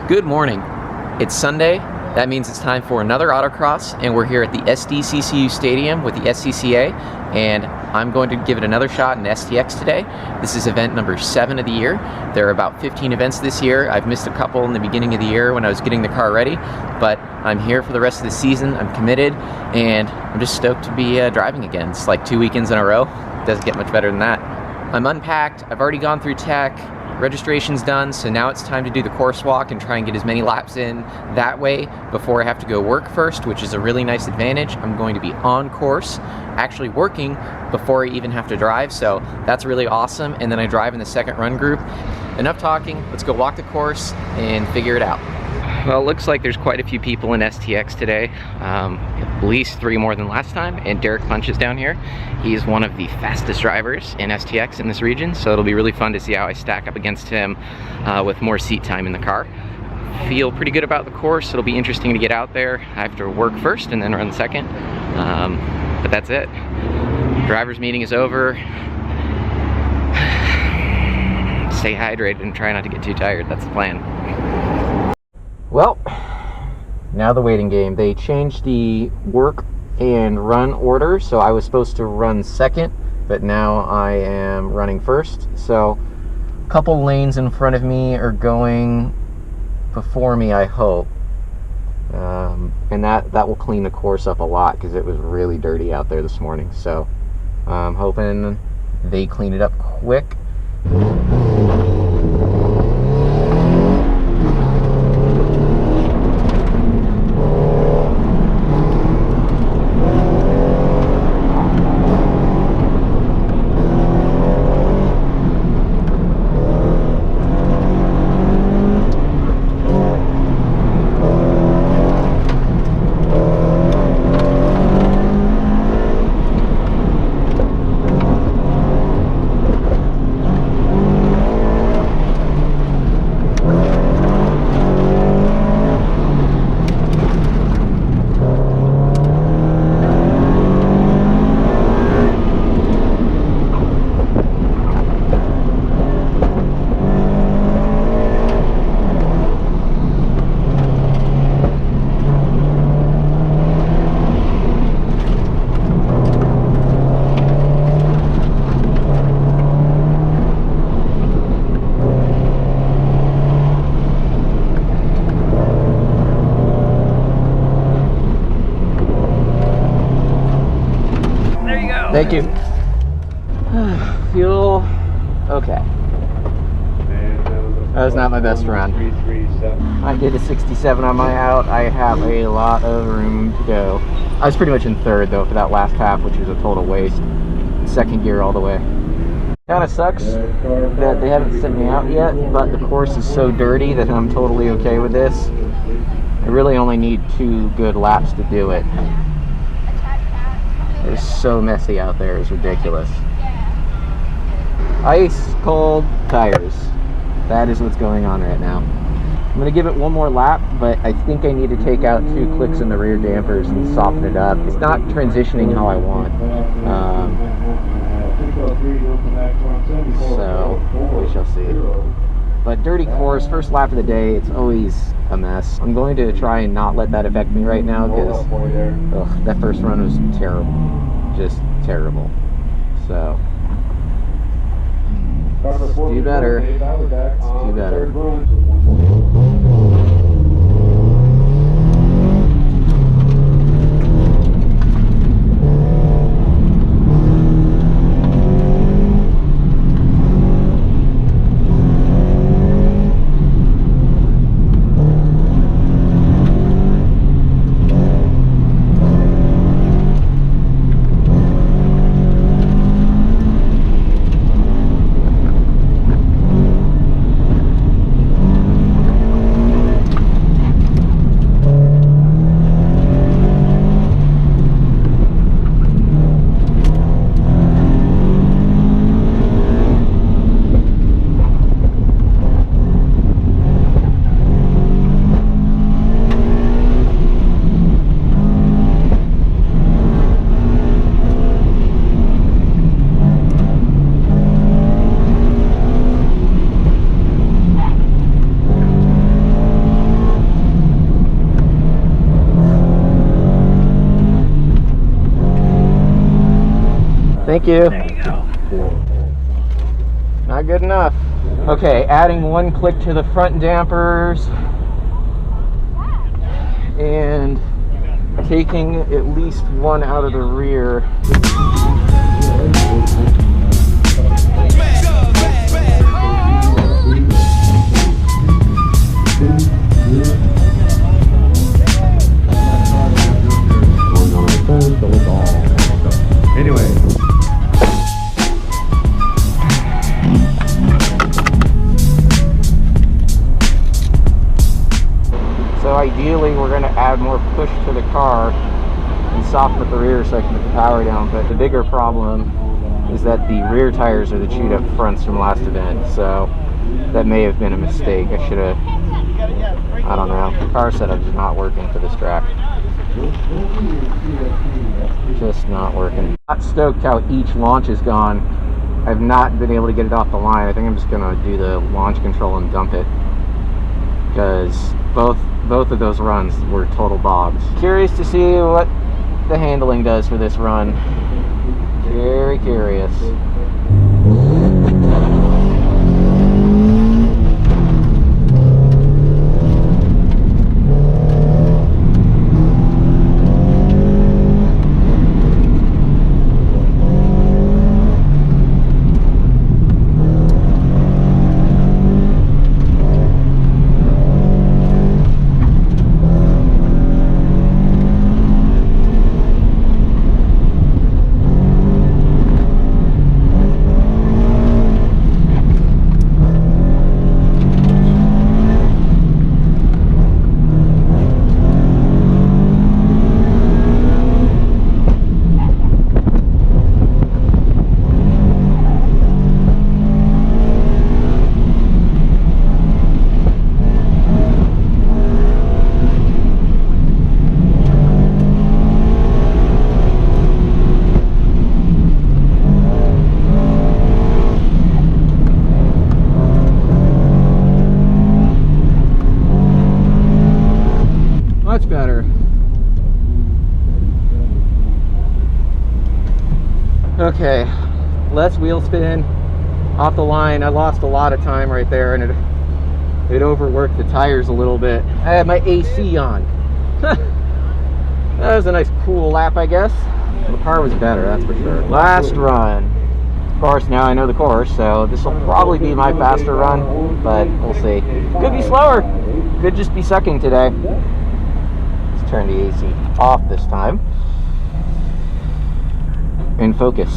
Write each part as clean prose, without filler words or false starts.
Good morning. It's Sunday. That means it's time for another autocross, and we're here at the SDCCU Stadium with the SCCA, and I'm going to give it another shot in STX today. This is event number 7 of the year. There are about 15 events this year. I've missed a couple in the beginning of the year when I was getting the car ready, but I'm here for the rest of the season. I'm committed, and I'm just stoked to be driving again. It's like 2 weekends in a row. Doesn't get much better than that. I'm unpacked. I've already gone through tech. Registration's done, so now it's time to do the course walk and try and get as many laps in that way before I have to go work first, which is a really nice advantage. I'm going to be on course, actually working before I even have to drive, so that's really awesome. And then I drive in the second run group. Enough talking, let's go walk the course and figure it out. Well, it looks like there's quite a few people in STX today, at least 3 more than last time, and Derek Punch is down here. He's one of the fastest drivers in STX in this region, so it'll be really fun to see how I stack up against him with more seat time in the car. Feel pretty good about the course. It'll be interesting to get out there. I have to work first and then run second, but that's it. Driver's meeting is over. Stay hydrated and try not to get too tired. That's the plan. Well, now the waiting game. They changed the work and run order, so I was supposed to run second, but now I am running first. So a couple lanes in front of me are going before me, I hope. And that will clean the course up a lot because it was really dirty out there this morning. So I'm hoping they clean it up quick. Thank you. Feel okay. That was not my best run. I did a 67 on my out. I have a lot of room to go. I was pretty much in third though for that last half, which was a total waste. Second gear all the way. Kind of sucks that they haven't sent me out yet, but the course is so dirty that I'm totally okay with this. I really only need 2 good laps to do it. It's so messy out there, it's ridiculous. Ice cold tires. That is what's going on right now. I'm going to give it 1 more lap, but I think I need to take out 2 clicks in the rear dampers and soften it up. It's not transitioning how I want. So, we shall see. But dirty course, first lap of the day, it's always a mess. I'm going to try and not let that affect me right now because that first run was terrible. Just terrible. So, let's do better. Let's do better. Thank you. There you go. Not good enough. Okay, adding 1 click to the front dampers and taking at least 1 out of the rear. Anyway. So ideally we're going to add more push to the car and soften up the rear so I can get the power down, but the bigger problem is that the rear tires are the chewed up fronts from last event, so that may have been a mistake. I should have, I don't know, the car setup is not working for this track. Just not working. Not stoked how each launch is gone. I've not been able to get it off the line. I think I'm just going to do the launch control and dump it, because both of those runs were total bogs. Curious to see what the handling does for this run. Very curious. Much better. Okay, less wheel spin off the line. I lost a lot of time right there, and it overworked the tires a little bit. I had my AC on. That was a nice cool lap, I guess. The car was better, that's for sure. Last run. Of course, now I know the course, so this will probably be my faster run, but we'll see. Could be slower. Could just be sucking today. Let's turn the AC off this time. And focus.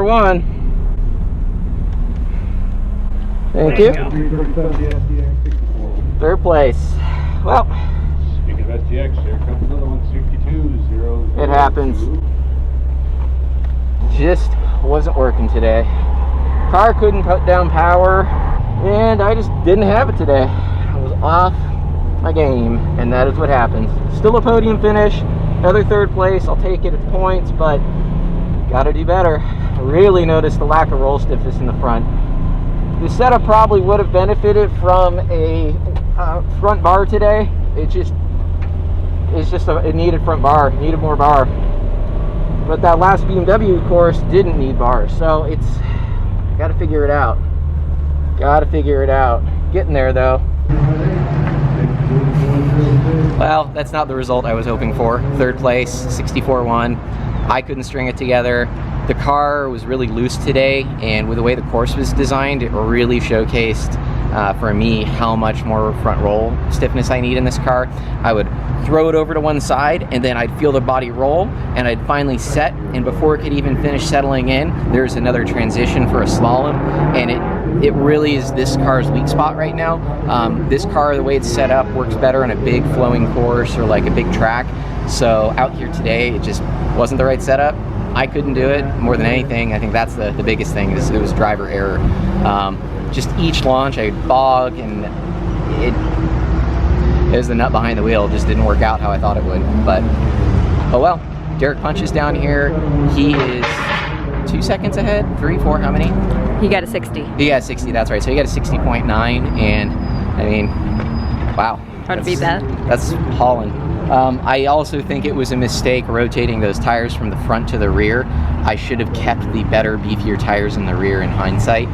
One. Thank you. Third place. Well, speaking of STX, here comes another one, 62-0. It happens. Just wasn't working today. Car couldn't put down power, and I just didn't have it today. I was off my game, and that is what happens. Still a podium finish, another third place. I'll take it at points, but gotta do better. I really noticed the lack of roll stiffness in the front. The setup probably would have benefited from a front bar today. It needed front bar, it needed more bar. But that last BMW course didn't need bars, so it's got to figure it out. Gotta figure it out. Getting there though. Well, that's not the result I was hoping for. Third place, 64-1. I couldn't string it together. The car was really loose today, and with the way the course was designed, it really showcased for me how much more front roll stiffness I need in this car. I would throw it over to one side, and then I'd feel the body roll, and I'd finally set, and before it could even finish settling in, there's another transition for a slalom, and it really is this car's weak spot right now. This car, the way it's set up, works better on a big flowing course or like a big track. So out here today, it just wasn't the right setup. I couldn't do it. More than anything, I think that's the biggest thing, is it was driver error. Just each launch, I'd bog, and it was the nut behind the wheel. It just didn't work out how I thought it would. But oh well. Derek Punch is down here. He is 2 seconds ahead, 3, 4, how many? He got a 60. He got a 60, that's right. So he got a 60.9, and I mean, wow. Hard to beat that. That's hauling. I also think it was a mistake rotating those tires from the front to the rear. I should have kept the better, beefier tires in the rear in hindsight.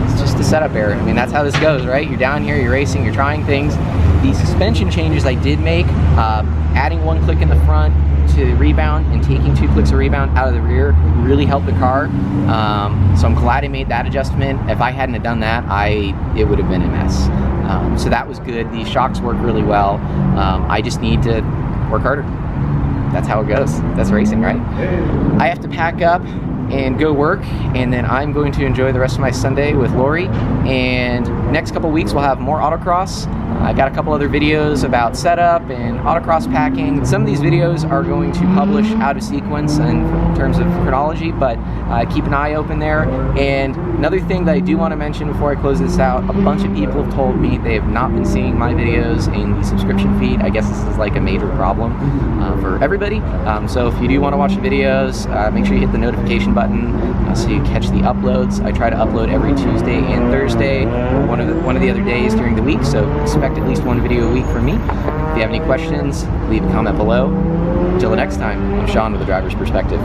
It's just a setup error. I mean, that's how this goes, right? You're down here, you're racing, you're trying things. The suspension changes I did make, adding 1 click in the front to rebound and taking 2 clicks of rebound out of the rear really helped the car. So I'm glad I made that adjustment. If I hadn't have done that, it would have been a mess. So that was good. The shocks work really well. I just need to work harder. That's how it goes. That's racing, right? I have to pack up and go work, and then I'm going to enjoy the rest of my Sunday with Lori. And next couple weeks we'll have more autocross. I got a couple other videos about setup and autocross packing. Some of these videos are going to publish out of sequence in terms of chronology, but keep an eye open there. And another thing that I do want to mention before I close this out, a bunch of people have told me they have not been seeing my videos in the subscription feed. I guess this is like a major problem for everybody. So if you do want to watch the videos, make sure you hit the notification button so you catch the uploads. I try to upload every Tuesday and Thursday, or one of the other days during the week, so expect at least 1 video a week from me. If you have any questions, leave a comment below. Until the next time, I'm Sean with The Driver's Perspective.